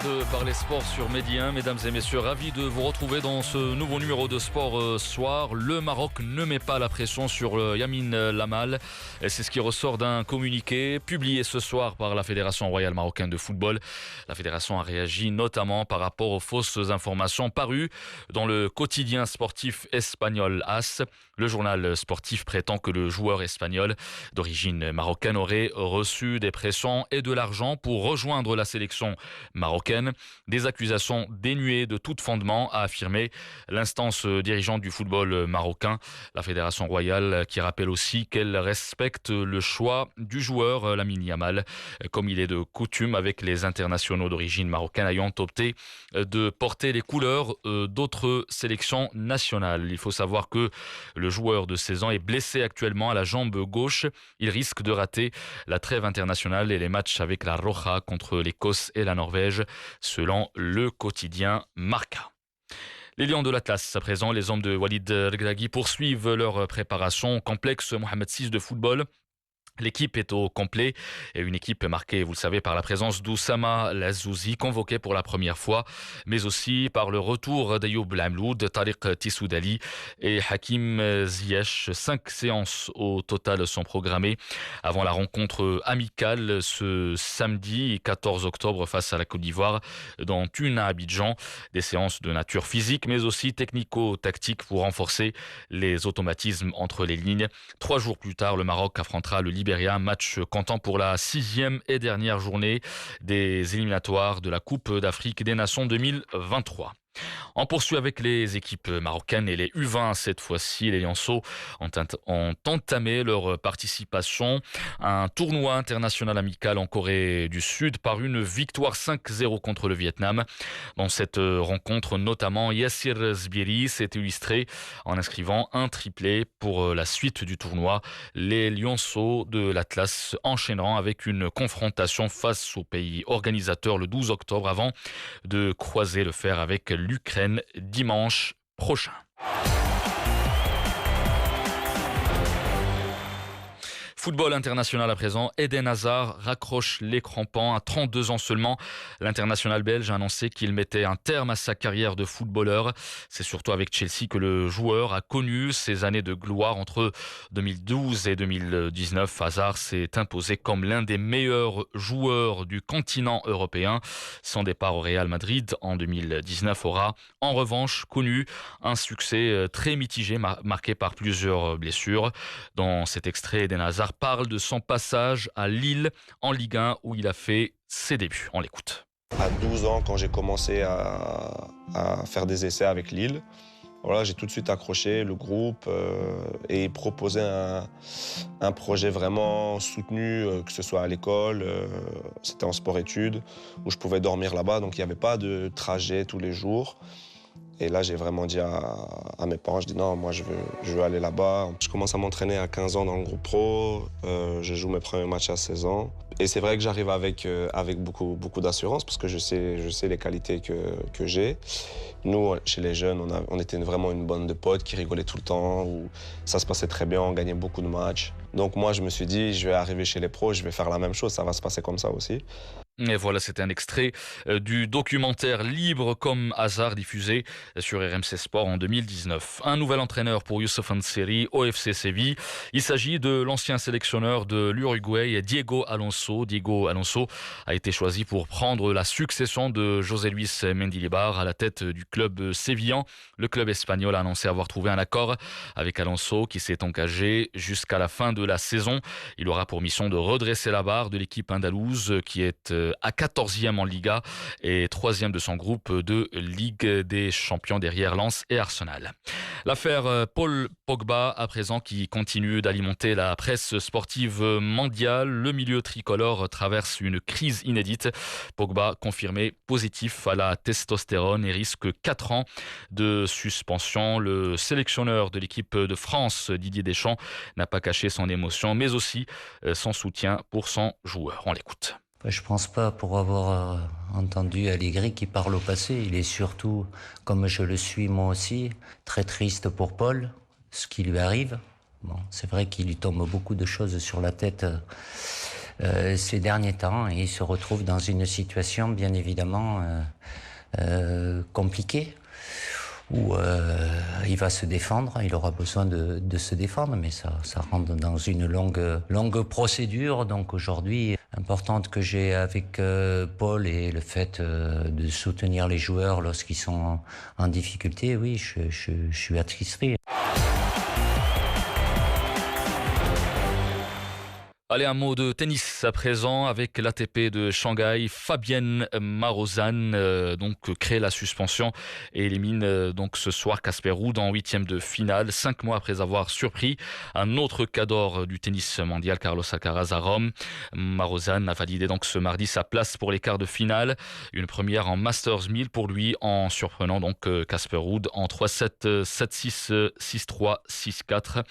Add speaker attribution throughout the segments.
Speaker 1: de parler sport sur Medi 1. Mesdames et messieurs, ravi de vous retrouver dans ce nouveau numéro de Sport Soir. Le Maroc ne met pas la pression sur Yamin Lamal. C'est ce qui ressort d'un communiqué publié ce soir par la Fédération royale marocaine de football. La fédération a réagi notamment par rapport aux fausses informations parues dans le quotidien sportif espagnol AS. Le journal sportif prétend que le joueur espagnol d'origine marocaine aurait reçu des pressions et de l'argent pour rejoindre la sélection marocaine. Des accusations dénuées de tout fondement, a affirmé l'instance dirigeante du football marocain. La Fédération royale qui rappelle aussi qu'elle respecte le choix du joueur Lamine Yamal, comme il est de coutume avec les internationaux d'origine marocaine ayant opté de porter les couleurs d'autres sélections nationales. Il faut savoir que le joueur de 16 ans est blessé actuellement à la jambe gauche. Il risque de rater la trêve internationale et les matchs avec la Roja contre l'Écosse et la Norvège, selon le quotidien Marca. Les Lions de l'Atlas, à présent, les hommes de Walid Regragui poursuivent leur préparation au complexe Mohamed VI de football. L'équipe est au complet et une équipe marquée, vous le savez, par la présence d'Oussama Lazouzi, convoqué pour la première fois, mais aussi par le retour d'Ayoub Lamloud, Tariq Tissoudali et Hakim Ziyech. 5 séances au total sont programmées avant la rencontre amicale ce samedi 14 octobre face à la Côte d'Ivoire, dont une à Abidjan. Des séances de nature physique, mais aussi technico-tactique pour renforcer les automatismes entre les lignes. 3 jours plus tard, le Maroc affrontera le Libéria, match comptant pour la 6e et dernière journée des éliminatoires de la Coupe d'Afrique des Nations 2023. On poursuit avec les équipes marocaines et les U20 cette fois-ci. Les Lionceaux ont entamé leur participation à un tournoi international amical en Corée du Sud par une victoire 5-0 contre le Vietnam. Dans cette rencontre, notamment Yassir Zbiri s'est illustré en inscrivant un triplé pour la suite du tournoi. Les Lionceaux de l'Atlas enchaîneront avec une confrontation face au pays organisateur le 12 octobre avant de croiser le fer avec l'Ukraine dimanche prochain. Football international à présent, Eden Hazard raccroche les crampons à 32 ans seulement. L'international belge a annoncé qu'il mettait un terme à sa carrière de footballeur. C'est surtout avec Chelsea que le joueur a connu ses années de gloire. Entre 2012 et 2019, Hazard s'est imposé comme l'un des meilleurs joueurs du continent européen. Son départ au Real Madrid en 2019 aura en revanche connu un succès très mitigé, marqué par plusieurs blessures. Dans cet extrait, Eden Hazard parle de son passage à Lille en Ligue 1 où il a fait ses débuts. On l'écoute.
Speaker 2: À 12 ans, quand j'ai commencé à faire des essais avec Lille, voilà, j'ai tout de suite accroché le groupe et proposé un projet vraiment soutenu, que ce soit à l'école, c'était en sport-études, où je pouvais dormir là-bas, donc il n'y avait pas de trajet tous les jours. Et là, j'ai vraiment dit à mes parents, je dis non, moi je veux aller là-bas. Je commence à m'entraîner à 15 ans dans le groupe pro, je joue mes premiers matchs à 16 ans. Et c'est vrai que j'arrive avec beaucoup d'assurance parce que je sais les qualités que j'ai. Nous, chez les jeunes, on était vraiment une bande de potes qui rigolaient tout le temps, où ça se passait très bien, on gagnait beaucoup de matchs. Donc moi, je me suis dit, je vais arriver chez les pros, je vais faire la même chose, ça va se passer comme ça aussi.
Speaker 1: Et voilà, c'était un extrait du documentaire Libre comme Hazard diffusé sur RMC Sport en 2019. Un nouvel entraîneur pour Youssouf Nseri au FC Séville. Il s'agit de l'ancien sélectionneur de l'Uruguay, Diego Alonso. Diego Alonso a été choisi pour prendre la succession de José Luis Mendilibar à la tête du club sévillan. Le club espagnol a annoncé avoir trouvé un accord avec Alonso qui s'est engagé jusqu'à la fin de la saison. Il aura pour mission de redresser la barre de l'équipe andalouse qui est à 14e en Liga et 3e de son groupe de Ligue des Champions derrière Lens et Arsenal. L'affaire Paul Pogba à présent qui continue d'alimenter la presse sportive mondiale. Le milieu tricolore traverse une crise inédite. Pogba confirmé positif à la testostérone et risque 4 ans de suspension. Le sélectionneur de l'équipe de France, Didier Deschamps, n'a pas caché son émotion mais aussi son soutien pour son joueur. On l'écoute.
Speaker 3: Je pense pas, pour avoir entendu Allegri qui parle au passé. Il est surtout, comme je le suis moi aussi, très triste pour Paul, ce qui lui arrive. Bon, c'est vrai qu'il lui tombe beaucoup de choses sur la tête ces derniers temps et il se retrouve dans une situation bien évidemment compliquée où il va se défendre, il aura besoin de se défendre, mais ça rentre dans une longue procédure. Donc aujourd'hui, importante que j'ai avec Paul et le fait de soutenir les joueurs lorsqu'ils sont en difficulté, oui, je suis attristé.
Speaker 1: Allez, un mot de tennis à présent avec l'ATP de Shanghai. Fabienne Marozsan crée la suspension et élimine donc ce soir Casper Ruud en huitième de finale, 5 mois après avoir surpris un autre cador du tennis mondial, Carlos Alcaraz, à Rome. Marozsan a validé donc ce mardi sa place pour les quarts de finale, une première en Masters 1000 pour lui en surprenant donc Casper Ruud en 3-7, 7-6, 6-3, 6-4.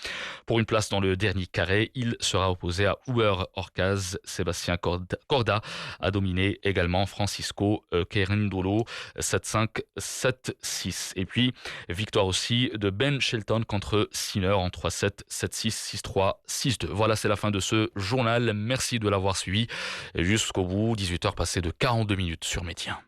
Speaker 1: Pour une place dans le dernier carré, il sera opposé à Hubert Hurkacz. Sébastien Corda a dominé également Francisco Cerundolo 7-5, 7-6. Et puis, victoire aussi de Ben Shelton contre Sinner en 3-7, 7-6, 6-3, 6-2. Voilà, c'est la fin de ce journal. Merci de l'avoir suivi jusqu'au bout. 18h passées de 42 minutes sur Médien.